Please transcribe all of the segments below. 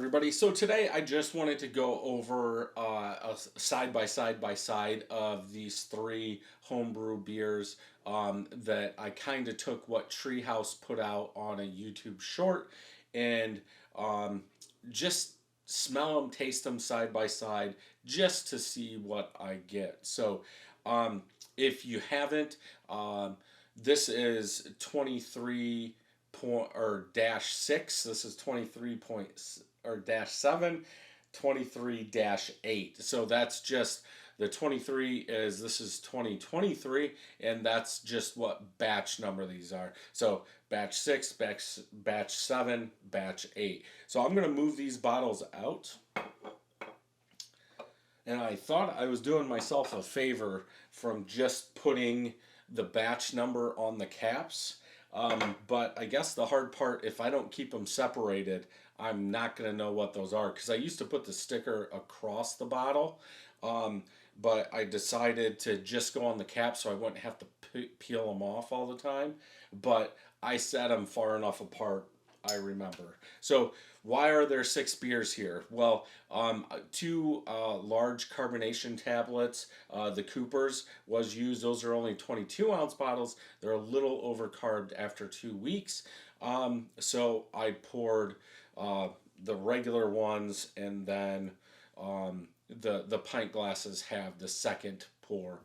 everybody. So today I just wanted to go over a side by side of these three homebrew beers that I kind of took what Treehouse put out on a YouTube short and um, just smell them, taste them side by side just to see what I get. So um, if you haven't, this is 23 point or dash 6. This is 23 point or dash 7, 23 dash 8. So that's just the 23 is this is 2023, and that's just what batch number these are. So batch 6, batch 7, batch 8. So I'm going to move these bottles out. And I thought I was doing myself a favor from just putting the batch number on the caps. But I guess the hard part, if I don't keep them separated, I'm not going to know what those are. Because I used to put the sticker across the bottle. But I decided to just go on the cap so I wouldn't have to peel them off all the time. But I set them far enough apart, I remember. So why are there 6 beers here? Well, 2 large carbonation tablets. The Coopers was used. Those are only 22-ounce bottles. They're a little overcarbed after 2 weeks. So I poured the regular ones, and then the pint glasses have the second pour.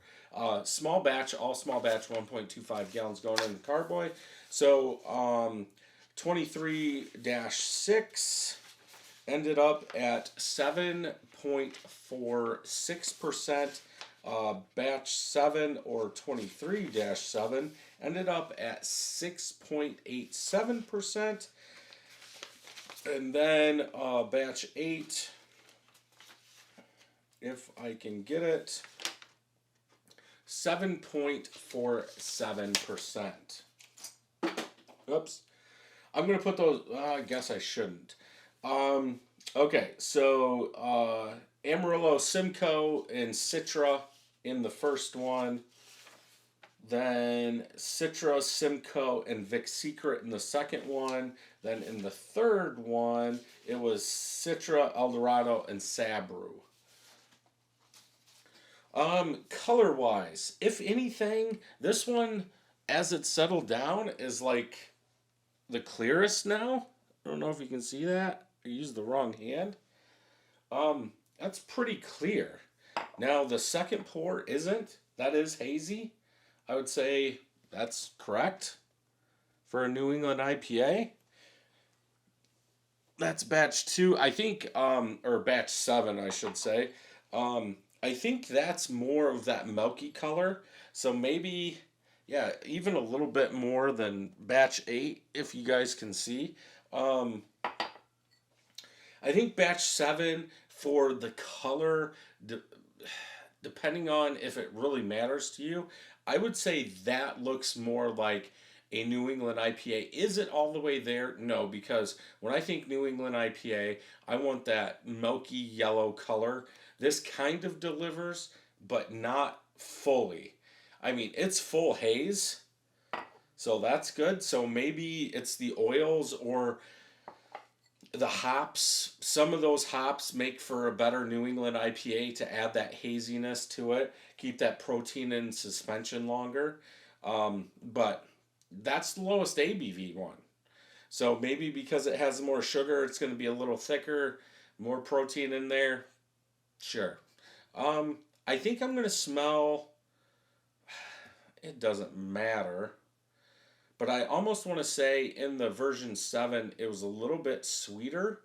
Small batch, all small batch, 1.25 gallons going in the carboy. So 23-6 ended up at 7.46%. Batch 7 or 23-7 ended up at 6.87%. And then batch 8, if I can get it, 7.47%. Oops. I'm going to put those, I guess I shouldn't. Okay, so Amarillo, Simcoe, and Citra in the first one. Then Citra, Simcoe, and Vic Secret in the second one. Then in the third one, it was Citra, Eldorado, and Sabru. Color-wise, if anything, this one, as it's settled down, is like the clearest now. I don't know if you can see that. I used the wrong hand. That's pretty clear. Now the second pour isn't. That is hazy. I would say that's correct for a New England IPA. That's batch 2. I think, or batch 7, I should say. I think that's more of that milky color. So maybe, yeah, even a little bit more than batch 8, if you guys can see. I think batch 7 for the color, depending on if it really matters to you, I would say that looks more like a New England IPA. Is it all the way there? No, because when I think New England IPA, I want that milky yellow color. This kind of delivers, but not fully. I mean, it's full haze, so that's good. So maybe it's the oils or the hops. Some of those hops make for a better New England IPA to add that haziness to it, keep that protein in suspension longer. But that's the lowest ABV one. So maybe because it has more sugar, it's going to be a little thicker, more protein in there. Sure. I think I'm going to smell, it doesn't matter, but I almost want to say in the version 7, it was a little bit sweeter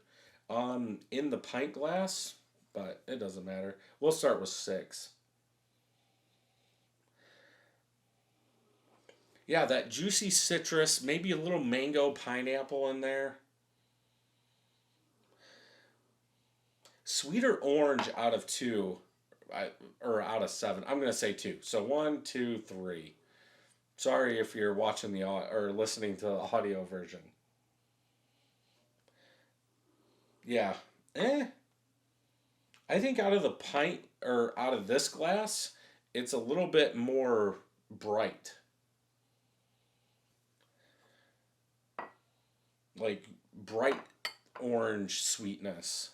in the pint glass, but it doesn't matter. We'll start with 6. Yeah, that juicy citrus, maybe a little mango pineapple in there. Sweeter orange out of 2, or out of 7. I'm going to say 2. So 1, 2, 3. Sorry if you're watching the or listening to the audio version. Yeah. I think out of the pint or out of this glass, it's a little bit more bright. Like bright orange sweetness.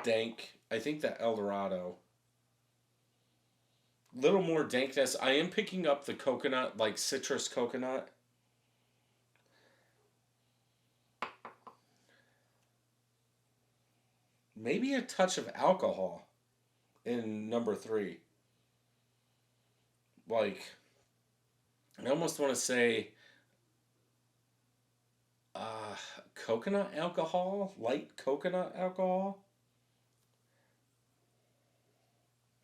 Dank. I think that Eldorado. Little more dankness. I am picking up the coconut, like citrus coconut. Maybe a touch of alcohol in number three. Like, I almost want to say uh, coconut alcohol, light coconut alcohol.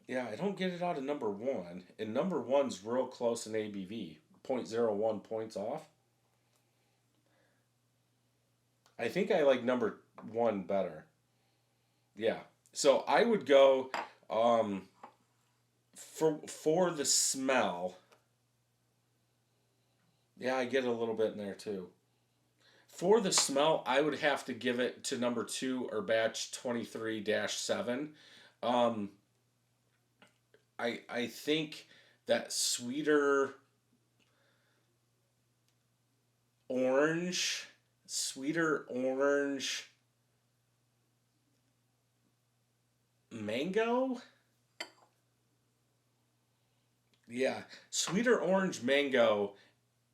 Yeah, I don't get it out of number one. And number one's real close in ABV, zero point zero 0.01 points off. I think I like number one better. Yeah. So I would go um, for the smell. Yeah, I get a little bit in there too. For the smell, I would have to give it to number two or batch 23-7. Um, I think that orange, sweeter orange mango. Yeah, sweeter orange mango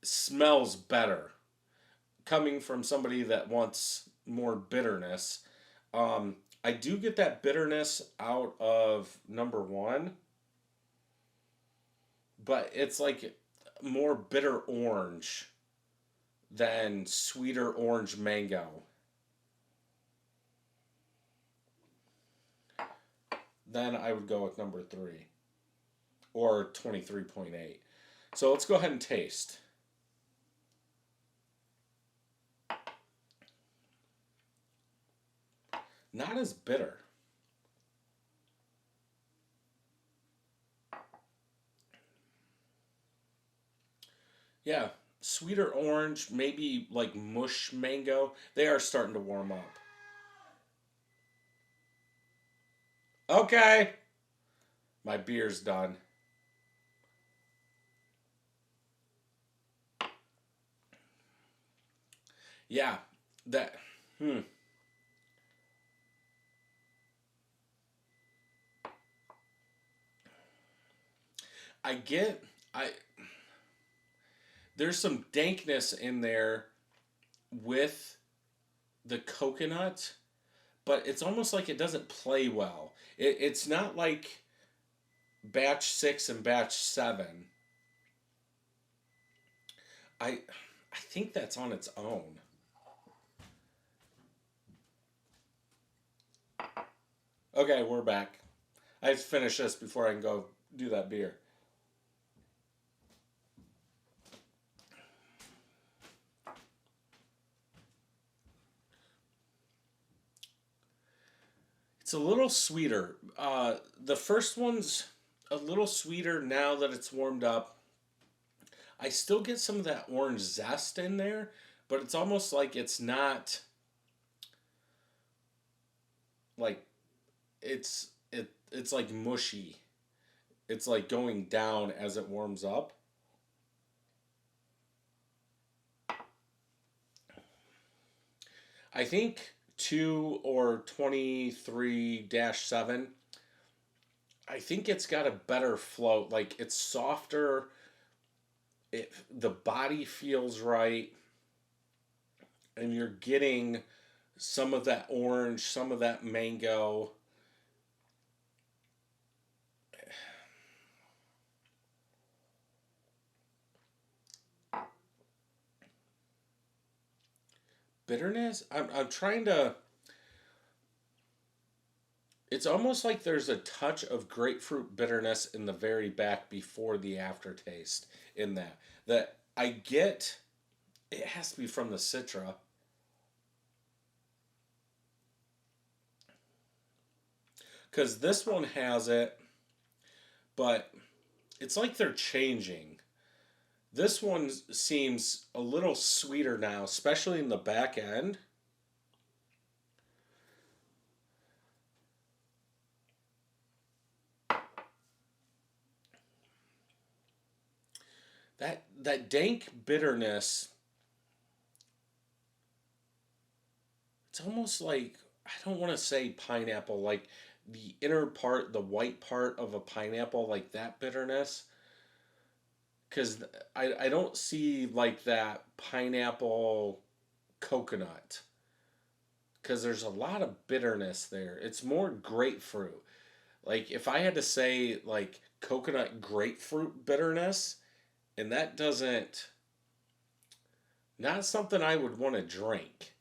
smells better coming from somebody that wants more bitterness. I do get that bitterness out of number one, but it's like more bitter orange than sweeter orange mango. Then I would go with number three or 23.8. So let's go ahead and taste. Not as bitter. Yeah, sweeter orange, maybe like mush mango. They are starting to warm up. Okay, my beer's done. Yeah, that. Hmm. I get. I There's some dankness in there with the coconut, but it's almost like it doesn't play well. It's not like batch six and batch seven. I think that's on its own. Okay, we're back. I have to finish this before I can go do that beer. It's a little sweeter. The first one's a little sweeter now that it's warmed up. I still get some of that orange zest in there, but it's almost like it's not like it's like mushy. It's like going down as it warms up. I think 2 or 23-7. I think it's got a better float. Like it's softer. The body feels right, and you're getting some of that orange, some of that mango. Bitterness. I'm trying to. It's almost like there's a touch of grapefruit bitterness in the very back before the aftertaste in that. That I get, it has to be from the Citra. Because this one has it, but it's like they're changing. This one seems a little sweeter now, especially in the back end. That dank bitterness it's almost like, I don't want to say pineapple, like the inner part, the white part of a pineapple, like that bitterness. Because I don't see like that pineapple coconut. Because there's a lot of bitterness there. It's more grapefruit. Like if I had to say like coconut grapefruit bitterness, and that doesn't, not something I would want to drink.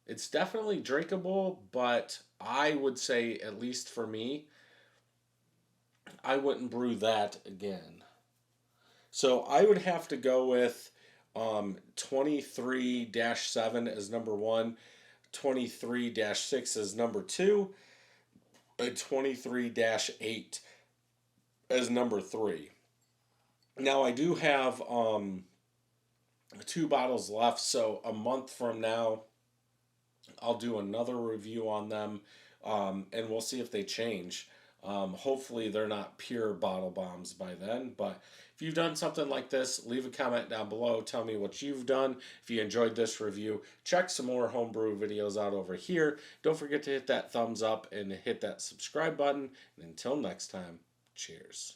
It's definitely drinkable, but I would say, at least for me, I wouldn't brew that again. So I would have to go with 23-7 as number one, 23-6 as number two, and 23-8 as number three. Now I do have two bottles left, so a month from now I'll do another review on them, and we'll see if they change. Hopefully, they're not pure bottle bombs by then. But if you've done something like this, leave a comment down below. Tell me what you've done. If you enjoyed this review, check some more homebrew videos out over here. Don't forget to hit that thumbs up and hit that subscribe button. And until next time, cheers.